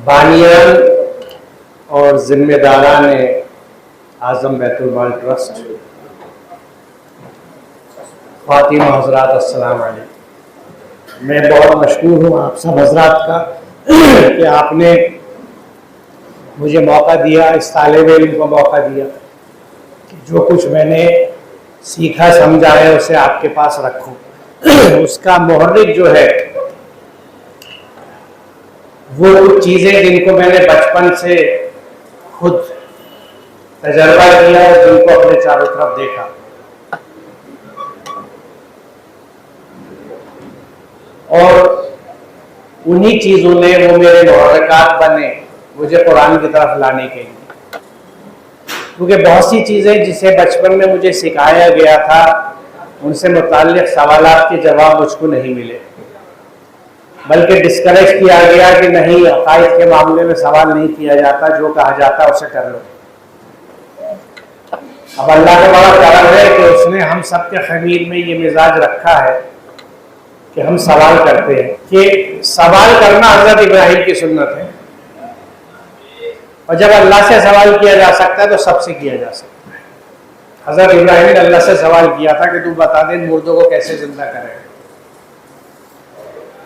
بانیان اور ذمہ داران اعظم بیت المال ٹرسٹ، خواتین و حضرات، السلام علیکم۔ میں بہت مشکور ہوں آپ سب حضرات کا کہ آپ نے مجھے موقع دیا، اس طالب علم کو موقع دیا کہ جو کچھ میں نے سیکھا سمجھا ہے اسے آپ کے پاس رکھوں۔ اس کا محرک جو ہے وہ کچھ چیزیں جن کو میں نے بچپن سے خود تجربہ کیا اور جن کو اپنے چاروں طرف دیکھا، اور انہی چیزوں نے وہ میرے محرکات بنے مجھے قرآن کی طرف لانے کے لیے۔ کیونکہ بہت سی چیزیں جسے بچپن میں مجھے سکھایا گیا تھا ان سے متعلق سوالات کے جواب مجھ کو نہیں ملے، بلکہ ڈسکریج کیا گیا کہ نہیں، عقائد کے معاملے میں سوال نہیں کیا جاتا، جو کہا جاتا اسے کر لو۔ اب اللہ کا بڑا کرم ہے کہ اس نے ہم سب کے خمیر میں یہ مزاج رکھا ہے کہ ہم سوال کرتے ہیں، کہ سوال کرنا حضرت ابراہیم کی سنت ہے، اور جب اللہ سے سوال کیا جا سکتا ہے تو سب سے کیا جا سکتا ہے۔ حضرت ابراہیم نے اللہ سے سوال کیا تھا کہ تو بتا دے مردوں کو کیسے زندہ کرے،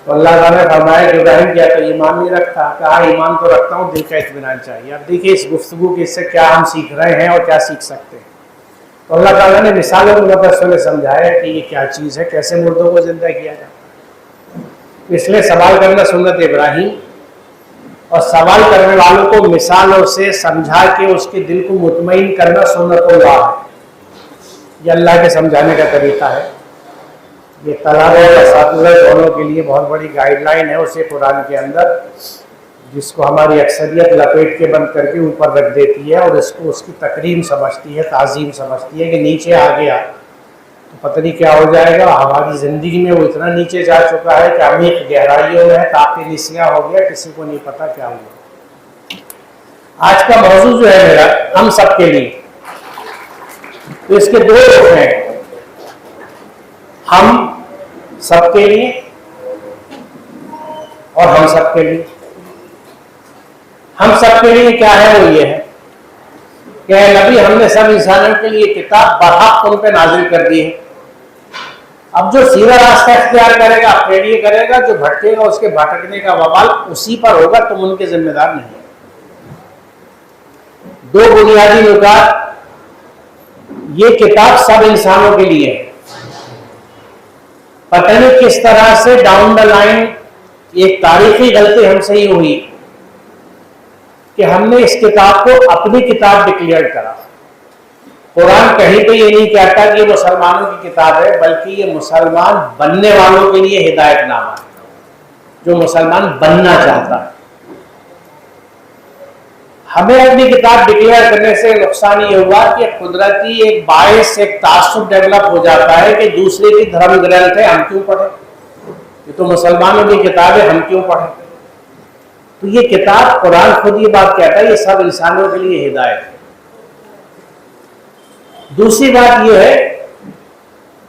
تو اللہ تعالیٰ نے فرمایا کہ ابراہیم کیا تو ایمان نہیں رکھتا؟ کہا ایمان تو رکھتا ہوں، دل کا اطمینان چاہیے۔ اب دیکھیے اس گفتگو کے اس سے کیا ہم سیکھ رہے ہیں اور کیا سیکھ سکتے ہیں۔ تو اللہ تعالیٰ نے مثالوں کی مدد سے سمجھایا کہ یہ کیا چیز ہے، کیسے مردوں کو زندہ کیا جائے۔ اس لیے سوال کرنا سنت ابراہیم، اور سوال کرنے والوں کو مثالوں سے سمجھا کے اس کے دل کو مطمئن کرنا سنت اللہ ہے۔ یہ اللہ کے سمجھانے کا طریقہ ہے۔ یہ طلبہ اور اساتذہ دونوں کے لیے بہت بڑی گائیڈ لائن ہے اسی قرآن کے اندر، جس کو ہماری اکثریت لپیٹ کے بند کر کے اوپر رکھ دیتی ہے اور اس کو اس کی تکریم سمجھتی ہے، تعظیم سمجھتی ہے کہ نیچے آ گیا تو پتہ نہیں کیا ہو جائے گا۔ ہماری زندگی میں وہ اتنا نیچے جا چکا ہے کہ عمیق گہرائیوں میں طاقت نسیاں ہو گیا، کسی کو نہیں پتا کیا ہوا۔ آج کا موضوع جو ہے میرا ہم سب کے لیے، تو اس کے دو رخ ہیں، ہم سب کے لیے اور ہم سب کے لیے۔ ہم سب کے لیے کیا ہے؟ وہ یہ ہے کہ اے نبی، ہم نے سب انسانوں کے لیے کتاب برحق تم پہ نازل کر دی ہے۔ اب جو سیدھا راستہ اختیار کرے گا اپنے لیے کرے گا، جو بھٹکے گا اس کے بھٹکنے کا وبال اسی پر ہوگا، تم ان کے ذمہ دار نہیں۔ دو بنیادی نکات، یہ کتاب سب انسانوں کے لیے ہے۔ پتہ نہیں کس طرح سے ڈاؤن دا لائن ایک تاریخی غلطی ہم سے ہی ہوئی کہ ہم نے اس کتاب کو اپنی کتاب ڈکلیئر کرا۔ قرآن کہیں پہ یہ نہیں کہتا کہ یہ مسلمانوں کی کتاب ہے، بلکہ یہ مسلمان بننے والوں کے لیے ہدایت نامہ ہے، جو مسلمان بننا چاہتا ہے۔ ہمیں اپنی کتاب ڈکلیئر کرنے سے نقصان یہ ہوا کہ قدرتی ایک باعث، ایک تعصب ڈیولپ ہو جاتا ہے کہ دوسرے کی دھرم گرنتھ ہے، ہم کیوں پڑھیں؟ یہ تو مسلمانوں کی کتاب ہے، ہم کیوں پڑھیں؟ تو یہ کتاب، قرآن خود یہ بات کہتا ہے، یہ سب انسانوں کے لیے ہدایت ہے۔ دوسری بات یہ ہے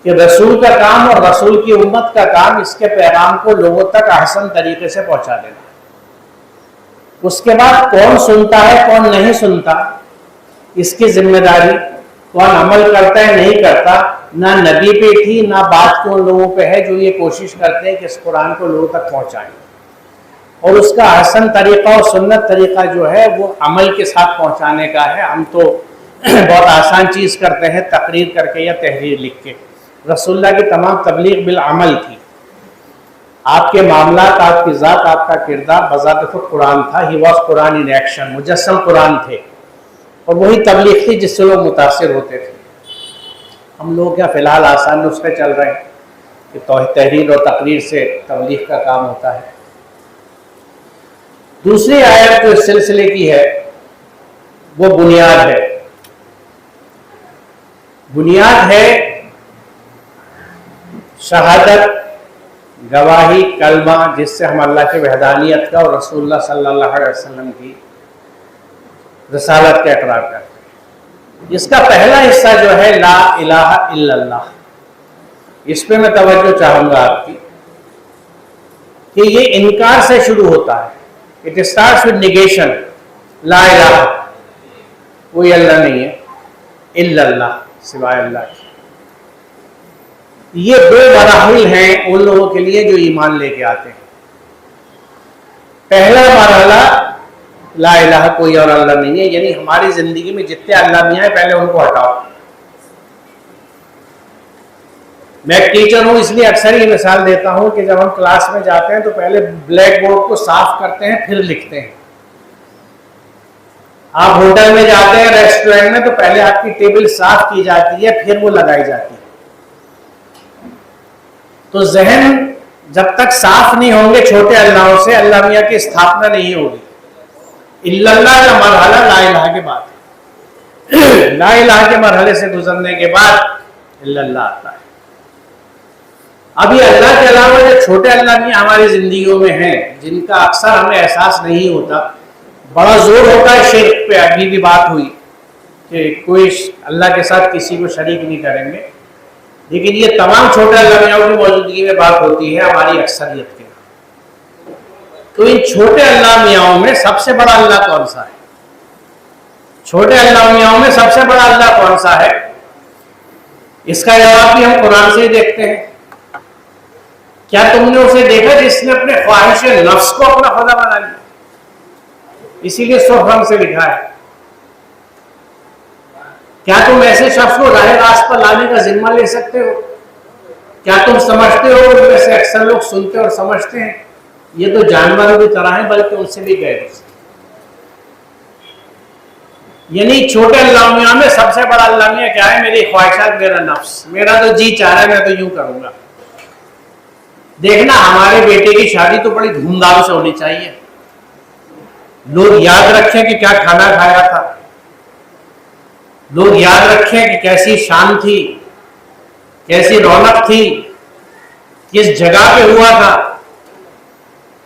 کہ رسول کا کام اور رسول کی امت کا کام اس کے پیغام کو لوگوں تک احسن طریقے سے پہنچا دینا۔ اس کے بعد کون سنتا ہے کون نہیں سنتا، اس کی ذمہ داری، کون عمل کرتا ہے نہیں کرتا، نہ نبی پہ تھی نہ بات کے ان لوگوں پہ ہے جو یہ کوشش کرتے ہیں کہ اس قرآن کو لوگوں تک پہنچائیں، اور اس کا احسن طریقہ اور سنت طریقہ جو ہے وہ عمل کے ساتھ پہنچانے کا ہے۔ ہم تو بہت آسان چیز کرتے ہیں، تقریر کر کے یا تحریر لکھ کے۔ رسول اللہ کی تمام تبلیغ بالعمل تھی۔ آپ کے معاملات، آپ کی ذات، آپ کا کردار بذات خود قرآن تھا۔ He was Quran in action, مجسم قرآن تھے، اور وہی تبلیغ تھی جس سے لوگ متاثر ہوتے تھے۔ ہم لوگ کیا فی الحال آسان نسخے چل رہے ہیں کہ تحریر اور تقریر سے تبلیغ کا کام ہوتا ہے۔ دوسری آیت جو اس سلسلے کی ہے وہ بنیاد ہے۔ بنیاد ہے شہادت، گواہی، کلمہ، جس سے ہم اللہ کی وحدانیت کا اور رسول اللہ صلی اللہ علیہ وسلم کی رسالت کا اقرار کرتے ہیں۔ اس کا پہلا حصہ جو ہے لا الہ الا اللہ، اس پہ میں توجہ چاہوں گا آپ کی کہ یہ انکار سے شروع ہوتا ہے۔ It starts with negation. لا الہ, کوئی اللہ نہیں ہے, الا اللہ, سوائے اللہ کے. یہ دو مراحل ہیں ان لوگوں کے لیے جو ایمان لے کے آتے ہیں. پہلا مرحلہ لا الہ, کوئی اور اللہ نہیں ہے, یعنی ہماری زندگی میں جتنے اللہ میاں ہیں پہلے ان کو ہٹاؤ. میں ایک ٹیچر ہوں, اس لیے اکثر یہ مثال دیتا ہوں کہ جب ہم کلاس میں جاتے ہیں تو پہلے بلیک بورڈ کو صاف کرتے ہیں پھر لکھتے ہیں. آپ ہوٹل میں جاتے ہیں, ریسٹورینٹ میں, تو پہلے آپ کی ٹیبل صاف کی جاتی ہے پھر وہ لگائی جاتی ہے. تو ذہن جب تک صاف نہیں ہوں گے چھوٹے اللہوں سے, اللہ میاں کی استھاپنا نہیں ہوگی. الا اللہ کا مرحلہ لا الہ کے بعد, لا الہ کے مرحلے سے گزرنے کے بعد الا اللہ آتا ہے. ابھی اللہ کے علاوہ جو چھوٹے اللہ میاں ہماری زندگیوں میں ہیں, جن کا اکثر ہمیں احساس نہیں ہوتا, بڑا زور ہوتا ہے شرک پہ. ابھی بھی بات ہوئی کہ کوئی اللہ کے ساتھ کسی کو شریک نہیں کریں گے, لیکن یہ تمام چھوٹے اللہ میاں کی موجودگی میں بات ہوتی ہے ہماری اکثریت کے. تو ان چھوٹے اللہ میاں میں سب سے بڑا اللہ کون سا ہے؟ چھوٹے اللہ میاں میں سب سے بڑا اللہ کون سا ہے؟ اس کا جواب بھی ہم قرآن سے ہی دیکھتے ہیں. کیا تم نے اسے دیکھا جس نے اپنے خواہش نفس کو اپنا خدا بنا لیا؟ اسی لیے سورہ سے لکھا ہے. کیا تم ایسے شخص کو راہ راست پر لانے کا ذمہ لے سکتے ہو؟ کیا تم سمجھتے ہو ان میں سے اکثر لوگ سنتے اور سمجھتے ہیں یہ تو جانوروں کی طرح ہیں, بلکہ ان سے بھی غیر. یعنی چھوٹے اللہ میاں میں سب سے بڑا اللہ میاں کیا ہے؟ میری خواہشات, میرا نفس, میرا تو جی چاہ رہا ہے میں تو یوں کروں گا. دیکھنا ہمارے بیٹے کی شادی تو بڑی دھوم دھام سے ہونی چاہیے, لوگ یاد رکھیں کہ کیا کھانا کھایا تھا, لوگ یاد رکھیں کہ کیسی شان تھی, کیسی رونق تھی, کس جگہ پہ ہوا تھا.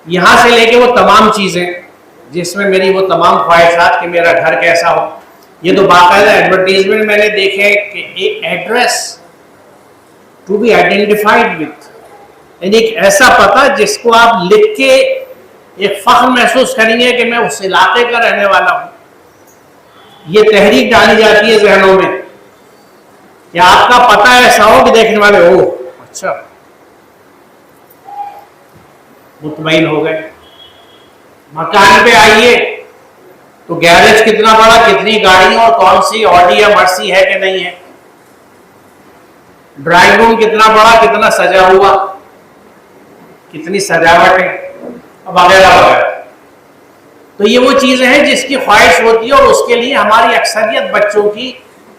یہاں سے لے کے وہ تمام چیزیں جس میں میری وہ تمام خواہشات کہ میرا گھر کیسا ہو. یہ تو باقاعدہ ایڈورٹیزمنٹ میں نے دیکھے کہ ایک address to be identified with, یعنی ایک ایسا پتہ جس کو آپ لکھ کے ایک فخر محسوس کریں گے کہ میں اس علاقے کا رہنے والا ہوں. یہ تحریک ڈالی جاتی ہے ذہنوں میں کہ آپ کا پتہ ایسا ہو کہ دیکھنے والے ہو اچھا مطمئن ہو گئے. مکان پہ آئیے تو گیرج کتنا بڑا, کتنی گاڑیوں اور کون سی آڈی یا مرسی ہے کہ نہیں ہے, ڈرائنگ روم کتنا بڑا, کتنا سجا ہوا, کتنی سجاوٹیں وغیرہ وغیرہ. تو یہ وہ چیزیں ہیں جس کی خواہش ہوتی ہے, اور اس کے لیے ہماری اکثریت بچوں کی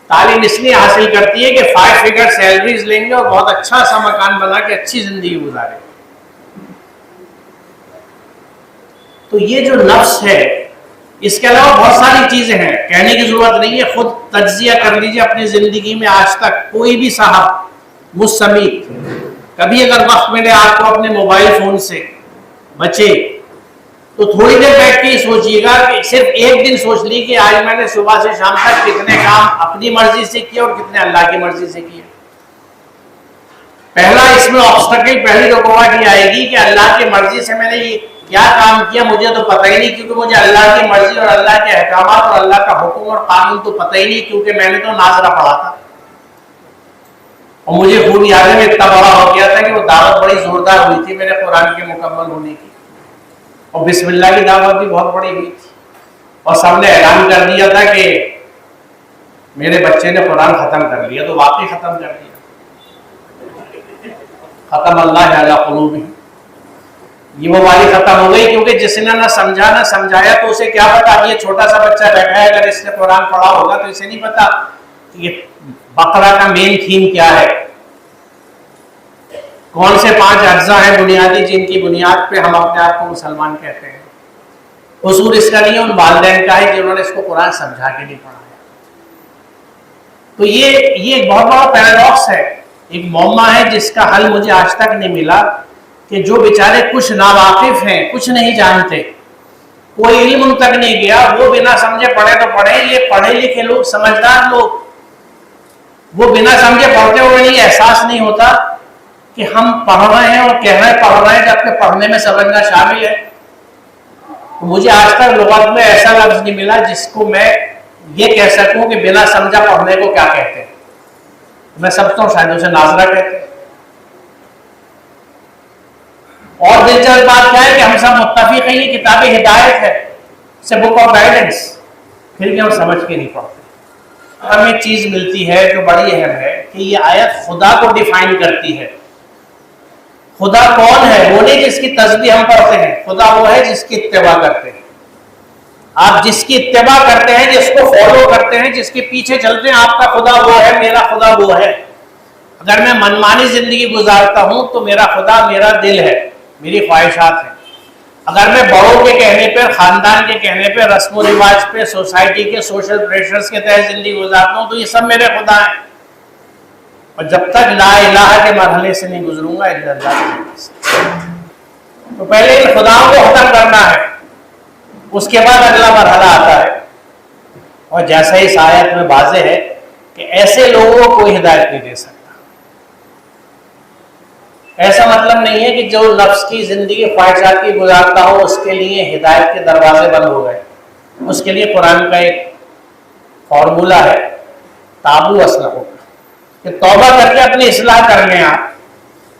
تعلیم اس لیے حاصل کرتی ہے کہ 5 فگر سیلریز لیں گے اور بہت اچھا سا مکان بنا کے اچھی زندگی گزاریں. تو یہ جو نفس ہے, اس کے علاوہ بہت ساری چیزیں ہیں, کہنے کی ضرورت نہیں ہے, خود تجزیہ کر لیجیے اپنی زندگی میں. آج تک کوئی بھی صاحب مجھ سمیت کبھی اگر وقت ملے آپ کو اپنے موبائل فون سے بچے تو تھوڑی دیر بیٹھ کے سوچیے گا کہ صرف ایک دن سوچ لی کہ آج میں نے صبح سے شام تک کتنے کام اپنی مرضی سے کیے اور کتنے اللہ کی مرضی سے کیے. پہلا اس میں آبسٹیکل, پہلی رکاوٹ یہ آئے گی کہ اللہ کی مرضی سے میں نے یہ کیا کام کیا مجھے تو پتہ ہی نہیں, کیونکہ مجھے اللہ کی مرضی اور اللہ کے احکامات اور اللہ کا حکم اور قانون تو پتہ ہی نہیں, کیونکہ میں نے تو ناظرہ پڑھا تھا. اور مجھے خوب یاد ہے میں اتنا بڑا ہو گیا تھا کہ وہ دعوت بڑی زوردار ہوئی تھی میرے قرآن کے مکمل ہونے کی, اور بسم اللہ کی دعوت بھی بہت بڑی ہوئی تھی, اور سب نے اعلان کر دیا تھا کہ میرے بچے نے قرآن ختم کر لیا. تو واقعی ختم کر دیا, ختم اللہ علی قلوبہم, یہ وہ والی ختم ہو گئی. کیونکہ جس نے نہ سمجھا نہ سمجھایا تو اسے کیا پتا. یہ چھوٹا سا بچہ بیٹھا ہے, اگر اس نے قرآن پڑھا ہوگا تو اسے نہیں پتا کہ یہ بقرہ کا مین تھیم کیا ہے, کون سے 5 اجزاء ہیں بنیادی جن کی بنیاد پہ ہم اپنے آپ کو مسلمان کہتے ہیں. قصور اس کا نہیں ہے, ان والدین کا ہے جنہوں نے اس کو قرآن سمجھا کے نہیں پڑھایا. تو یہ ایک بہت بڑا پیراڈاکس ہے, ایک معمہ ہے جس کا حل مجھے آج تک نہیں ملا, کہ جو بیچارے کچھ ناواقف ہیں, کچھ نہیں جانتے, کوئی علم ان تک نہیں گیا, وہ بنا سمجھے پڑھے تو پڑھے. یہ پڑھے لکھے لوگ, سمجھدار لوگ, وہ بنا سمجھے پڑھتے ہوئے نہیں احساس نہیں ہوتا کہ ہم پڑھ رہے ہیں اور کہہ رہے ہیں پڑھ رہے ہیں, جبکہ پڑھنے میں سمجھنا شامل ہے. تو مجھے آج تک لغت میں ایسا لفظ نہیں ملا جس کو میں یہ کہہ سکوں کہ بنا سمجھا پڑھنے کو کیا کہتے ہیں. میں سمجھتا ہوں شاید اسے ناظرہ کہتے ہیں. اور دلچسپ بات کیا ہے کہ ہم سب متفق ہیں یہ کتاب ہدایت ہے، سے بک آف گائیڈنس، پھر بھی ہم سمجھ کے نہیں پڑھتے. ہمیں ایک چیز ملتی ہے جو بڑی اہم ہے کہ یہ آیت خدا کو ڈیفائن کرتی ہے. خدا کون ہے؟ وہ نہیں جس کی تسبیح ہم پڑھتے ہیں، خدا وہ ہے جس کی اتباع کرتے ہیں. آپ جس کی اتباع کرتے ہیں، جس کو فالو کرتے ہیں، جس کے پیچھے چلتے ہیں، آپ کا خدا وہ ہے، میرا خدا وہ ہے. اگر میں منمانی زندگی گزارتا ہوں تو میرا خدا میرا دل ہے، میری خواہشات ہیں. اگر میں بڑوں کے کہنے پہ، خاندان کے کہنے پہ، رسم و رواج پہ، سوسائٹی کے سوشل پریشرز کے تحت زندگی گزارتا ہوں تو یہ سب میرے خدا ہیں. اور جب تک لا الہ کے مرحلے سے نہیں گزروں گا الا اللہ سے. تو پہلے ان خداؤں کو ختم کرنا ہے، اس کے بعد اگلا مرحلہ آتا ہے. اور جیسا اس آیت میں واضح ہے کہ ایسے لوگوں کو کوئی ہدایت نہیں دے سکتا. ایسا مطلب نہیں ہے کہ جو نفس کی زندگی خواہشات کی گزارتا ہو اس کے لیے ہدایت کے دروازے بند ہو گئے. اس کے لیے قرآن کا ایک فارمولہ ہے، تابو اسلحوں کا، کہ توبہ کر کے اپنی اصلاح کرنے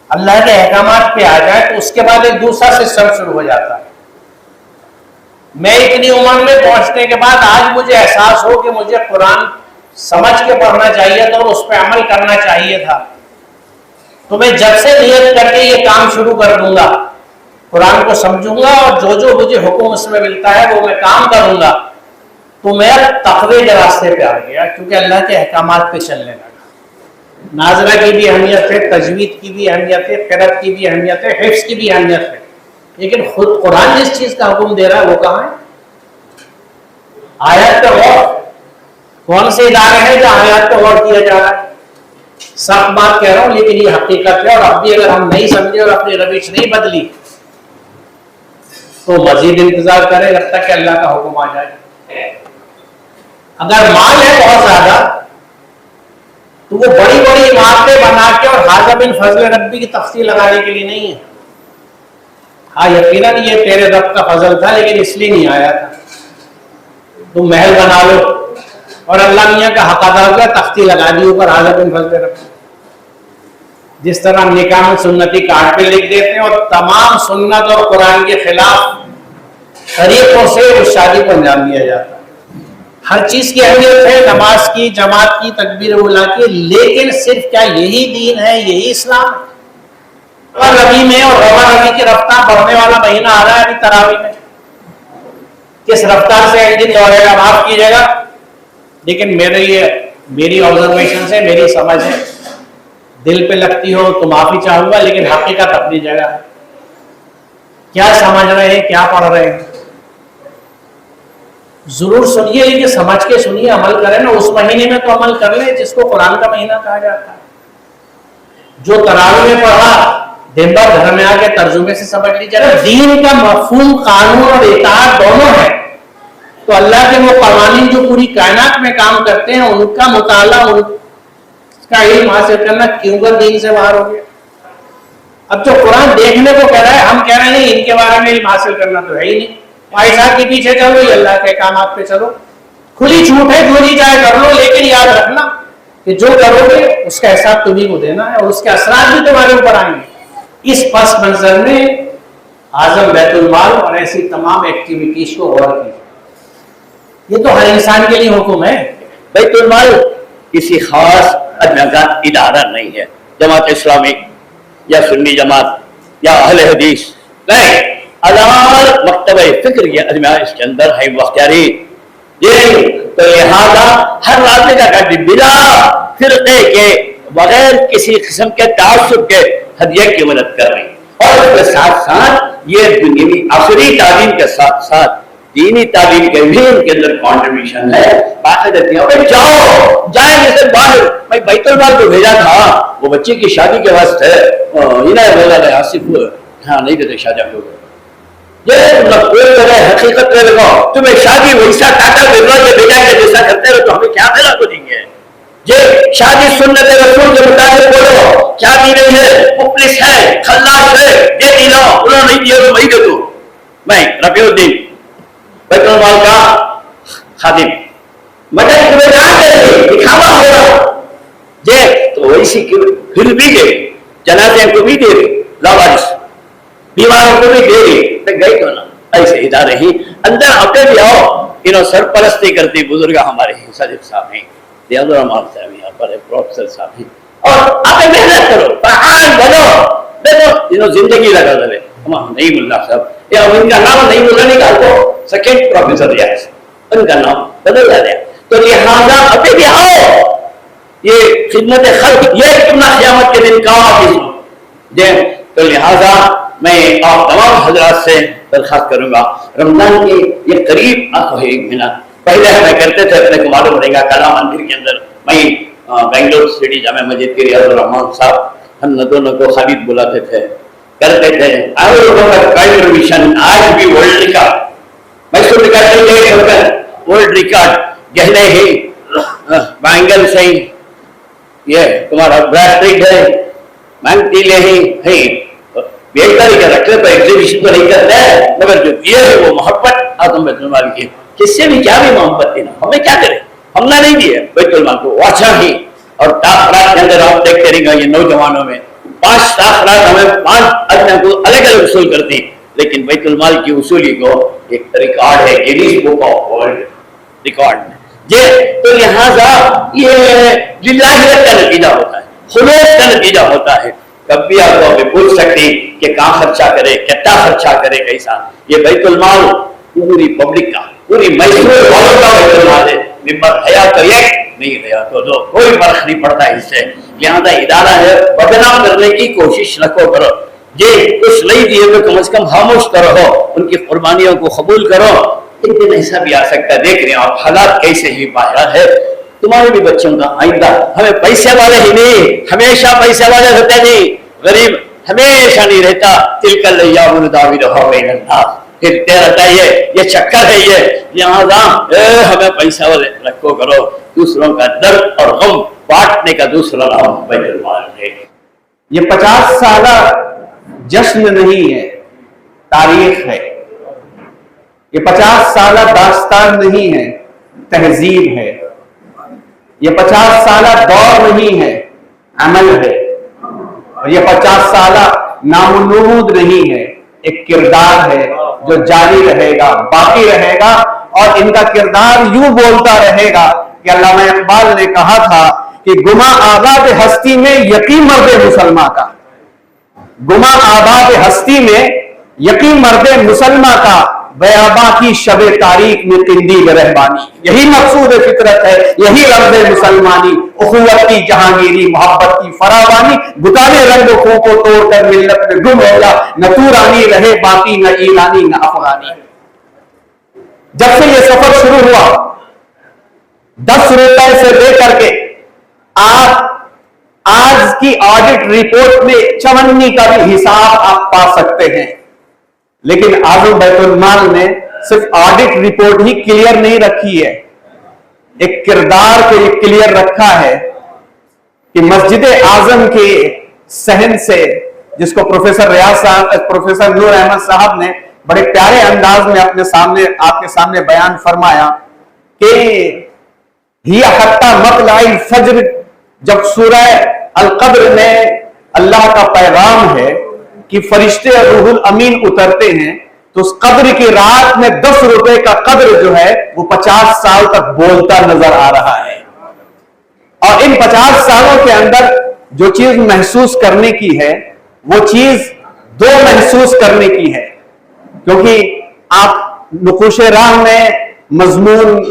اللہ کے احکامات پہ آ جائے تو اس کے بعد ایک دوسرا سسٹم شروع ہو جاتا ہے. میں اتنی عمر میں پہنچنے کے بعد آج مجھے احساس ہو کہ مجھے قرآن سمجھ کے پڑھنا چاہیے تھا اور اس پہ عمل کرنا چاہیے تھا، تو میں جب سے نیت کر کے یہ کام شروع کر دوں گا، قرآن کو سمجھوں گا اور جو مجھے حکم اس میں ملتا ہے وہ میں کام کروں گا، تو میں تقوی کے راستے پہ آ گیا، کیونکہ اللہ کے احکامات پہ چلنے لگا. ناظرہ کی بھی اہمیت ہے، تجوید کی بھی اہمیت ہے، قرأت کی بھی اہمیت ہے، حفظ کی بھی اہمیت ہے، لیکن خود قرآن جس چیز کا حکم دے رہا ہے وہ کہاں ہے؟ آیات پہ غور. کون سے ادارے ہیں جہاں آیات پہ غور کیا جا رہا ہے؟ سخت بات کہہ رہا ہوں لیکن یہ حقیقت ہے، اور اب بھی اگر ہم نہیں سمجھے اور اپنی روش نہیں بدلی تو مزید انتظار کریں جب تک کہ اللہ کا حکم آ جائے. اگر مال ہے بہت زیادہ تو وہ بڑی بڑی عمارتیں بنا کے اور حاذا من فضل ربی کی تفصیل لگانے کے لیے نہیں ہے. ہاں یقیناً یہ تیرے رب کا فضل تھا لیکن اس لیے نہیں آیا تھا. تم محل بنا لو اور اللہ میاں کا حق ادا کیا، تختی لگا دی اوپر حاذا من فضل ربی. جس طرح نکاح میں سنتی کارڈ پہ لکھ دیتے ہیں اور تمام سنت اور قرآن کے خلاف طریقوں سے اس شادی کو انجام دیا جاتا ہے. ہر چیز کی اہمیت ہے، نماز کی، جماعت کی، تکبیر اولیٰ کی، لیکن صرف کیا یہی دین ہے، یہی اسلام ہے؟ ربی میں اور رواں ربی کی رفتار بڑھنے والا مہینہ آ رہا ہے ابھی تراویح میں. کس رفتار سے ایک دن دوڑے گا معاف کیجیے گا، لیکن میری آبزرویشن سے، میری سمجھ ہے، دل پہ لگتی ہو تو معافی چاہوں گا، لیکن حقیقت اپنی جگہ ہے. کیا سمجھ رہے ہیں، کیا پڑھ رہے ہیں، ضرور سنیے لیکن سمجھ کے سنیے، عمل کریں نا. اس مہینے میں تو عمل کر لیں جس کو قرآن کا مہینہ کہا جاتا ہے. جو تراویح میں پڑھا دن بھر گھر میں آ کے ترجمے سے سمجھ لیجیے. دین کا مفہوم قانون اور اطاعت دونوں ہے، تو اللہ کے وہ قوانین جو پوری کائنات میں کام کرتے ہیں ان کا مطالعہ، ان کا علم حاصل کرنا کیوں کر دین سے باہر ہو گیا. اب جو قرآن دیکھنے کو کہہ رہا ہے، ہم کہہ رہے ہیں ان کے بارے میں علم حاصل کرنا تو ہے ہی نہیں. خواہشات کے پیچھے چلو یا اللہ کے احکامات پہ چلو. کھلی چھوٹ ہے، جو جی جائے کر لو، لیکن یاد رکھنا کہ جو کرو گے اس کا حساب تمہیں کو دینا ہے اور اس کے اثرات بھی تمہارے اوپر آئیں گے. اس پس منظر میں اعظم بیت المال اور ایسی تمام ایکٹیویٹیز کو غور کیجیے. یہ تو ہر انسان کے لیے حکم ہے. بیت المال کسی خاص ادارہ نہیں ہے، جماعت اسلامی یا سنی جماعت یا اہل حدیث نہیں. علامت مکتبہ فکر کی ازمائش کے اندر ہے مختاری. یہ تو لہذا ہر راستے کا بلا فرقے کے بغیر کسی قسم کے تعصب کے ہدیہ کی مدد کر رہی، اور اس کے ساتھ ساتھ یہ دنیاوی آخری تعلیم کے ساتھ ساتھ دینی تعلیم کے بھی ان کے اندر کنٹریبیوشن ہے. جاؤ جائیں گے سر باہر. میں بیت المال کو بھیجا تھا وہ بچے کی شادی کے واسطے، آصف ہاں نہیں دیتے شادی ہو گئے. حقیقت میں لگاؤ تمہیں شادی ویسا ٹاٹا بھیجوا کے بھیجا کے جیسا کرتے رہو تو ہمیں کیا پھیلا کو دیں گے. یہ شادی سنت رسول کے مطابق بولو. شادی نہیں ہے، مفلس ہے، خلاص ہے، یہ دلاؤ، انہوں نہیں دیا تو وہی دے دو. میں رفیع الدین سی پھر بھی دے, جنازے کو بھی دے رہے, لاوارث بیماروں کو بھی دے رہے, تو گئے تو نا. ایسے ادارے ہی اندر اپنے بھی آؤ. انہوں سرپرستی کرتی بزرگ ہمارے ہیں, صدیق صاحب ہیں, ریاض الرحمان صاحب ہیں, پر پروفیسر صاحب ہیں, اور آپ محنت کرو, فعال بنو. دیکھو انہوں زندگی لگا دے. ہم نہیں ملا صاحب, یا ان کا نام نہیں ملا نکال دو, سیکنڈ پروفیسر ریاض, ان کا نام بدل دیا. تو لہٰذا ابھی بھی آؤ, یہ خدمت خلق, یہ کتنا قیامت کے دن کام دے. تو لہٰذا میں آپ تمام حضرات سے درخواست کروں گا, رمضان کے یہ قریب آپ کو ایک مہینہ پہلے ہمیں کرتے تھے, اپنے کو معلوم رہے گا کلا مندر کے اندر, میں بنگلور سٹی جامع مسجد کے ریاض الرحمان صاحب, ہم دونوں کو خالد بلاتے تھے, کرتے تھے. آج بھی world record Mysore record, world record گہنے ہی بینگل سے, یہ تمہارا براسلیٹ ہے, مانگٹیلے ہی بہتر ہی رکھتے تو ایگزیبیشن تو نہیں کرتے ہیں, مگر جو دیے ہے وہ محبت آدم بیت المال کی, کس سے بھی کیا بھی محبت تھی نا, ہمیں کیا کرے, ہم نے نہیں دیے بیت المال کو. اچھا ہی اور تاخرات کے اندر آپ دیکھتے رہیں گے, یہ نوجوانوں میں 5 تاخرات ہمیں 5 آدمیوں کو الگ الگ اصول کرتی, لیکن بیت المال کی اصولی کو ایک ریکارڈ ہے Guinness book of world record میں. تو لہٰذا یہ للہیت کا نتیجہ ہوتا ہے, خلوص کا نتیجہ ہوتا ہے. کبھی آپ کو پوچھ سکتی کہ کہاں خرچہ کرے, کتنا خرچہ کرے, کیسا. یہ بیت المال پوری پبلک کا, پوری میسور والوں کا بیت المال ہے. ممبر حیا تو ایک, نہیں رہا تو دو, کوئی فرق نہیں پڑتا اس سے. لہٰذا ادارہ ہے, بدنام کرنے کی کوشش نہ کرو. یہ کچھ نہیں دیے تو کم از کم خاموش کرو, ان کی قربانیوں کو قبول کرو. ایک دن ایسا بھی آ سکتا ہے, دیکھ رہے ہیں آپ حالات کیسے ہی باہر ہے. تمہارے بھی بچوں کا آئندہ, ہمیں پیسے والے ہی نہیں, ہمیشہ پیسے والے ہوتے نہیں, غریب ہمیشہ نہیں رہتا. تلکل ایام نداولها بین الناس, پھرتے رہتا ہے, یہ چکر ہے یہ. لہٰذا ہمیں پیسہ والے رکھو کرو, دوسروں کا درد اور غم بانٹنے کا دوسرا نام بیت المال ہے. یہ 50 سالہ جشن نہیں ہے, تاریخ ہے. یہ 50 سالہ داستان نہیں ہے, تہذیب ہے. یہ 50 سالہ دور نہیں ہے, عمل ہے. اور یہ 50 سالہ نام و نمود نہیں ہے, ایک کردار ہے جو جاری رہے گا, باقی رہے گا. اور ان کا کردار یوں بولتا رہے گا کہ علامہ اقبال نے کہا تھا کہ گما آباد ہستی میں یقین مرد مسلمہ کا, گما آباد ہستی میں یقین مرد مسلمہ کا, بیاباں کی شب تاریخ میں قندیل رہبانی. یہی مقصود فطرت ہے, یہی رمز مسلمانی, اخوت کی جہانگیری, محبت کی فراوانی. بتانے رنگ خوں کو توڑ کر ملت میں گم ہوگا, نہ تورانی رہے باقی, نہ ایرانی نہ افغانی. جب سے یہ سفر شروع ہوا, 10 روپے سے لے کر کے آج کی آڈٹ رپورٹ میں 54 کا بھی حساب آپ پا سکتے ہیں. لیکن اعظم بیت المال نے صرف آڈٹ رپورٹ ہی کلیئر نہیں رکھی ہے, ایک کردار کو یہ کلیئر رکھا ہے کہ مسجد اعظم کے صحن سے, جس کو پروفیسر ریاض صاحب, پروفیسر نور احمد صاحب نے بڑے پیارے انداز میں آپ کے سامنے بیان فرمایا کہ ہی حتی مطلع الفجر, جب سورہ القدر میں اللہ کا پیغام ہے کہ فرشتے اور روح الامین اترتے ہیں, تو اس قدر کی رات میں 10 روپے کا قدر جو ہے وہ 50 سال تک بولتا نظر آ رہا ہے. اور ان 50 سالوں کے اندر جو چیز محسوس کرنے کی ہے, وہ چیز 2 محسوس کرنے کی ہے. کیونکہ آپ نقوش راہ میں مضمون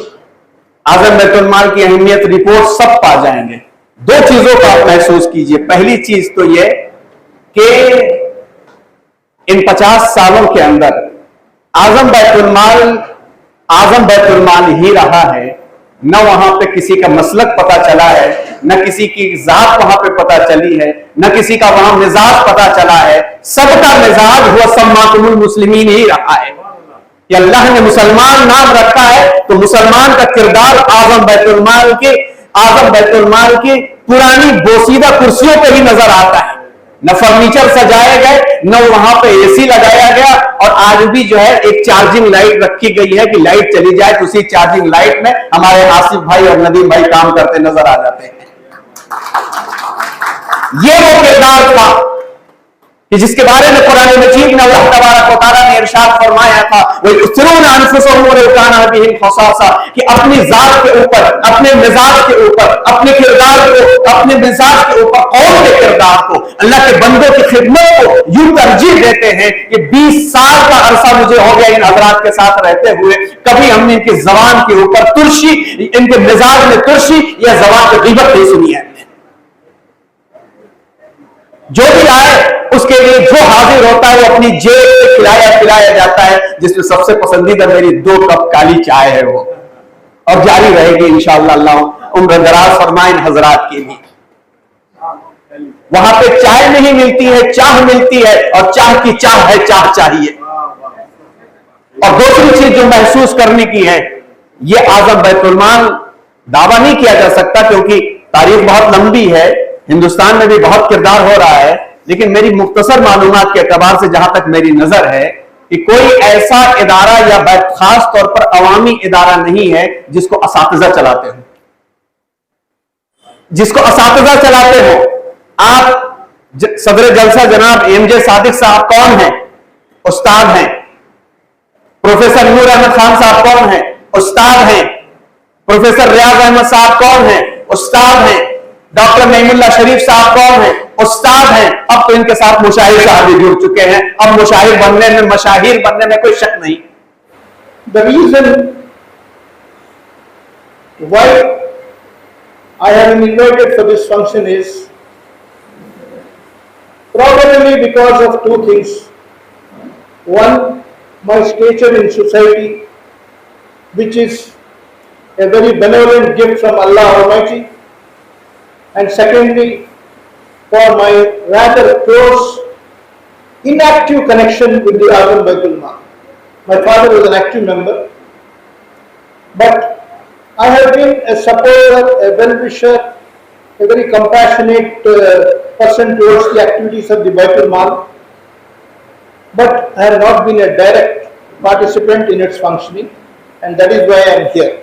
اعظم بیت المال کی اہمیت رپورٹ سب پا جائیں گے. 2 چیزوں کو آپ محسوس کیجئے. پہلی چیز تو یہ کہ ان 50 سالوں کے اندر اعظم بیت المال ہی رہا ہے. نہ وہاں پہ کسی کا مسلک پتا چلا ہے, نہ کسی کی ذات وہاں پہ پتا چلی ہے, نہ کسی کا وہاں مزاج پتا چلا ہے. سب کا مزاج ہوا سماکم المسلمین ہی رہا ہے. کہ اللہ نے مسلمان نام رکھا ہے تو مسلمان کا کردار اعظم بیت المال کی پرانی بوسیدہ کرسیوں پہ ہی نظر آتا ہے. نہ فرنیچر سجائے گئے, نہ وہاں پہ اے سی لگایا گیا. اور آج بھی جو ہے ایک چارجنگ لائٹ رکھی گئی ہے کہ لائٹ چلی جائے تو اسی چارجنگ لائٹ میں ہمارے آصف بھائی اور ندیم بھائی کام کرتے نظر آ جاتے ہیں. یہ وہ کردار تھا کہ جس کے بارے میں قرآن مجید میں اللہ تبارک و تعالیٰ نے ارشاد فرمایا تھا وَيُؤْثِرُونَ أَنفُسَهُمْ وَلَوْ كَانَ بِهِمْ خَصَاصَةٌ، کہ اپنی ذات کے اوپر، اپنے مزاج کے اوپر، اپنے کردار کو، اپنے مزاج کے اوپر، قوم کے کردار کو، اللہ کے بندوں کی خدمت کو یوں ترجیح دیتے ہیں کہ 20 سال کا عرصہ مجھے ہو گیا ان حضرات کے ساتھ رہتے ہوئے، کبھی ہم نے ان کی زبان کے اوپر ترشی، ان کے مزاج میں ترشی یا زبان کی غیبت نہیں سنی ہے۔ جو بھی آئے اس کے لیے جو حاضر ہوتا ہے وہ اپنی جیب سے کھلایا جاتا ہے، جس میں سب سے پسندیدہ میری 2 کپ کالی چائے ہے، وہ اور جاری رہے گی انشاءاللہ، اللہ عمر دراز فرمائے ان حضرات کے لیے۔ وہاں پہ چائے نہیں ملتی ہے، چاہ ملتی ہے، اور چاہ کی چاہ ہے، چاہ چاہیے۔ اور دوسری چیز جو محسوس کرنے کی ہے، یہ اعظم بیت المال دعویٰ نہیں کیا جا سکتا کیونکہ تاریخ بہت لمبی ہے، ہندوستان میں بھی بہت کردار ہو رہا ہے، لیکن میری مختصر معلومات کے اعتبار سے جہاں تک میری نظر ہے کہ کوئی ایسا ادارہ یا خاص طور پر عوامی ادارہ نہیں ہے جس کو اساتذہ چلاتے ہوں، آپ صدر جلسہ جناب ایم جے صادق صاحب کون ہیں؟ استاد ہیں۔ پروفیسر نور احمد خان صاحب کون ہیں؟ استاد ہیں۔ پروفیسر ریاض احمد صاحب کون ہیں؟ استاد ہیں۔ ڈاکٹر نعیم اللہ شریف صاحب کون ہیں؟ استاد ہیں۔ اب تو ان کے ساتھ مشاہیر صاحب بھی جڑ چکے ہیں، اب مشاہیر بننے میں کوئی شک نہیں۔ The reason why I have been invited for this function is probably because of 2 things. One, my stature in society, which is a very benevolent gift from Allah Almighty, and secondly, for my rather close inactive connection with the Azam Baitul Mal. My father was an active member, but I have been a supporter, a well-wisher, a very compassionate person towards the activities of the Baitul Mal, but I have not been a direct participant in its functioning, and that is why I am here.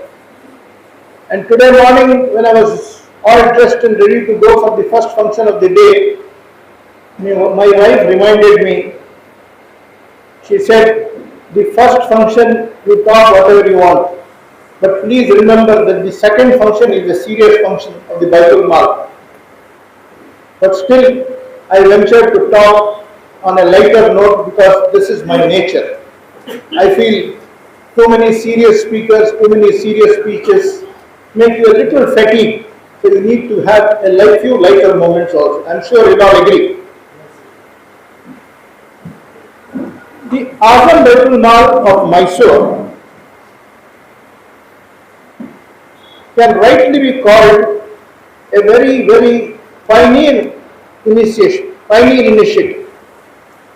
And today morning, when I was all dressed and ready to go for the first function of the day, my wife reminded me. She said, the first function you talk whatever you want, but please remember that the second function is a serious function of the Baitul Mal. But still I ventured to talk on a lighter note because this is my nature. I feel too many serious speakers, too many serious speeches make you a little fatigued. So you need to have a few lighter moments also. I'm sure you'll all agree. The Azam Baitul Mal of Mysore can rightly be called a very, very pioneer initiative.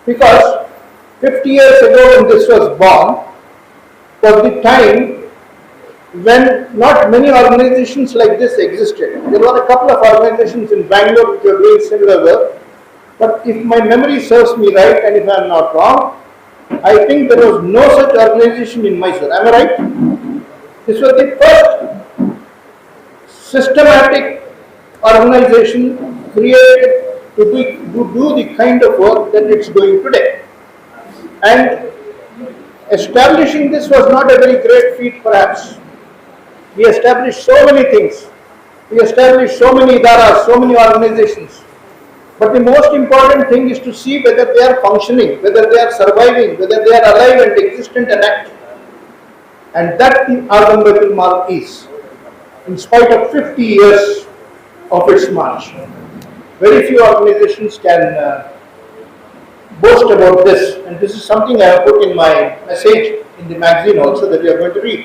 Because 50 years ago when this was born, was the time when not many organizations like this existed. There were a couple of organizations in Bangalore which were doing similar work, but if my memory serves me right, and if I am not wrong, I think there was no such organization in Mysore. Am I right? This was the first systematic organization created to do the kind of work that it's doing today. And establishing this was not a very great feat perhaps. We established so many things. We established so many idaras, so many organizations. But the most important thing is to see whether they are functioning, whether they are surviving, whether they are alive and existent and active. And that the Azam Baitul Mal is, in spite of 50 years of its march. Very few organizations can boast about this, and this is something I have put in my message in the magazine also that you are going to read.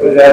50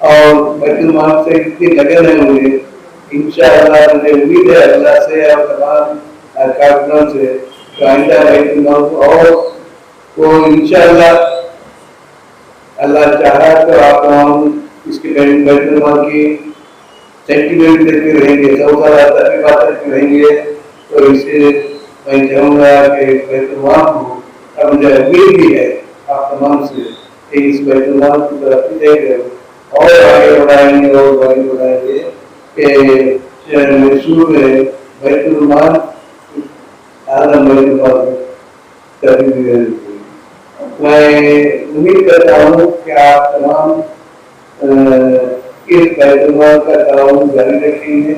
اور بیت المال سے اتنی لگن ہے مجھے، انشاءاللہ مجھے امید ہے اللہ سے اور تمام کارکنوں سے کہ آئندہ بیت المال کو اور وہ انشاءاللہ اللہ چاہا تو آپ تمام اس کے بیت المال کی سینٹیمنٹ دیتے رہیں گے، تحقیقات کرتے رہیں گے، تو اس سے میں چاہوں گا کہ بیت المال کو اب مجھے امید بھی ہے آپ تمام سے کہ اس بیت المال کی ترقی دے گئے اور آگے بڑھائیں گے اور آگے بڑھائیں گے کہ میسور میں بیت المال اعظم بیت المال ترقی دے گی۔ میں امید کرتا ہوں کہ آپ تمام اس بیت المال کا تعاون جاری رکھیں گے۔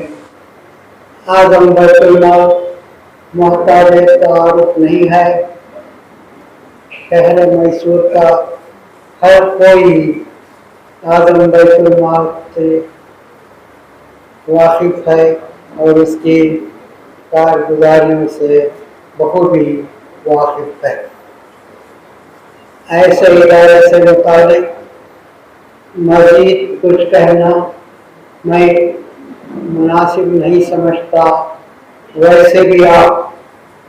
اعظم بیت المال محتاج تعارف نہیں ہے، شہر میسور کا ہر کوئی اعظم بیت المال سے واقف ہے اور اس کی کارگزاریوں سے بخوبی واقف ہے۔ ایسے ادارے سے متعلق مزید کچھ کہنا میں مناسب نہیں سمجھتا، ویسے بھی آپ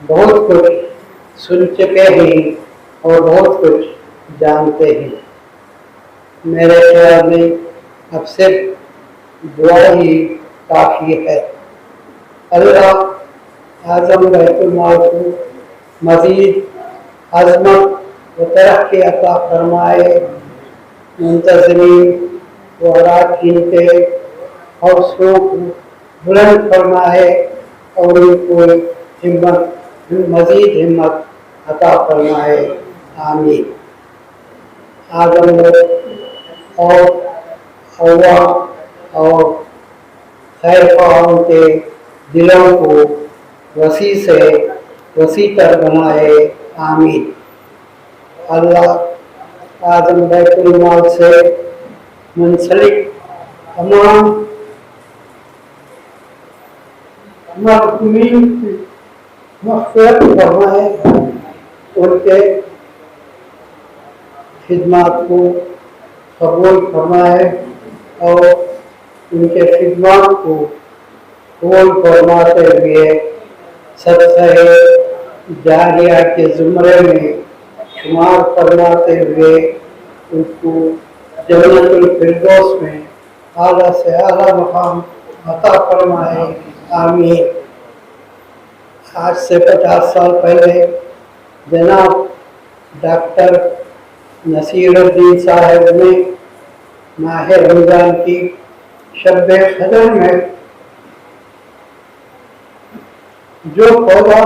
بہت کچھ سن چکے ہیں اور بہت کچھ جانتے ہیں۔ میرے خیال میں اب صرف دعا ہی کافی ہے۔ اللہ اعظم بیت المال کو مزید عظمت و ترقی عطا فرمائے، منتظمین و اراکین کے حوصلوں کو بلند فرمائے اور ان کو مزید ہمت عطا فرمائے، آمین۔ اعظم اور عوام اور خیر خواہوں کے دلوں کو وسیع سے وسیع تر بنائے، آمین۔ اللہ اعظم بیت المال سے منسلک تمام محکومین کی مغفرت فرمائے، ان کے خدمات کو قبول فرمائے اور ان کے خدمات کو قبول فرماتے ہوئے صدقہ جاریہ کے زمرے میں شمار فرماتے ہوئے ان کو جنت الفردوس میں اعلیٰ سے اعلیٰ مقام عطا فرمائے، آمین۔ آج سے 50 سال پہلے جناب ڈاکٹر نصیر الدین صاحب نے ماہ رمضان کی شب قدر میں جو پودا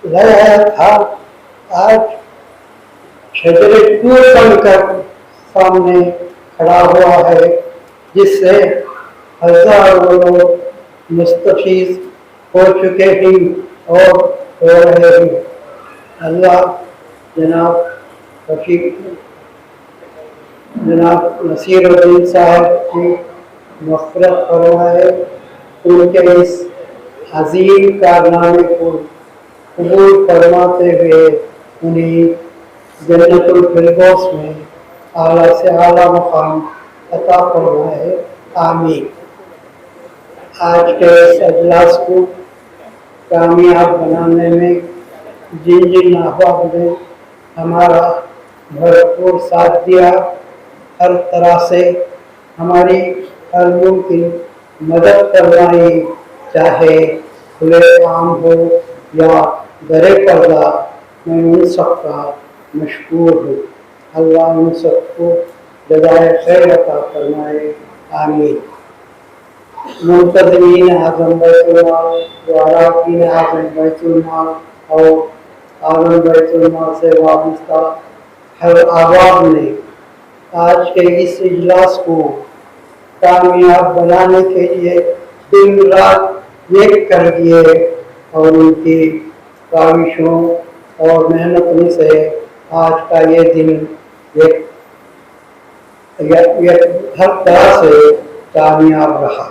لگایا تھا آج شجر طور بن کر سامنے کھڑا ہوا ہے، جس سے ہزاروں لوگ مستفیض ہو چکے ہیں اور ہو رہے ہیں۔ اللہ جناب نصیر الدین صاحب کی مغفرت فرمائے، ان کے اس عظیم کارنامے کو قبول فرماتے ہوئے انہیں جنت الفردوس میں اعلیٰ سے اعلیٰ مقام عطا فرمائے، آمین۔ آج کے اس اجلاس کو کامیاب بنانے میں جن جن احباب نے ہمارا بھرپور ساتھ دیا، ہر طرح سے ہماری ہر ممکن مدد فرمائی، چاہے کھلے عام ہو یا درے پردہ، میں ان سب کا مشکور ہوں۔ اللہ ان سب کو جزائے خیر عطا فرمائے، آمین۔ منتظمین اعظم بیت المال و اراکین اعظم بیت المال اور اعظم بیت المال سے وابستہ ہر احباب نے آج کے اس اجلاس کو کامیاب بنانے کے لیے دن رات ایک کر دیے اور ان کی کاوشوں اور محنتوں سے آج کا یہ دن ایک ہر طرح سے کامیاب رہا۔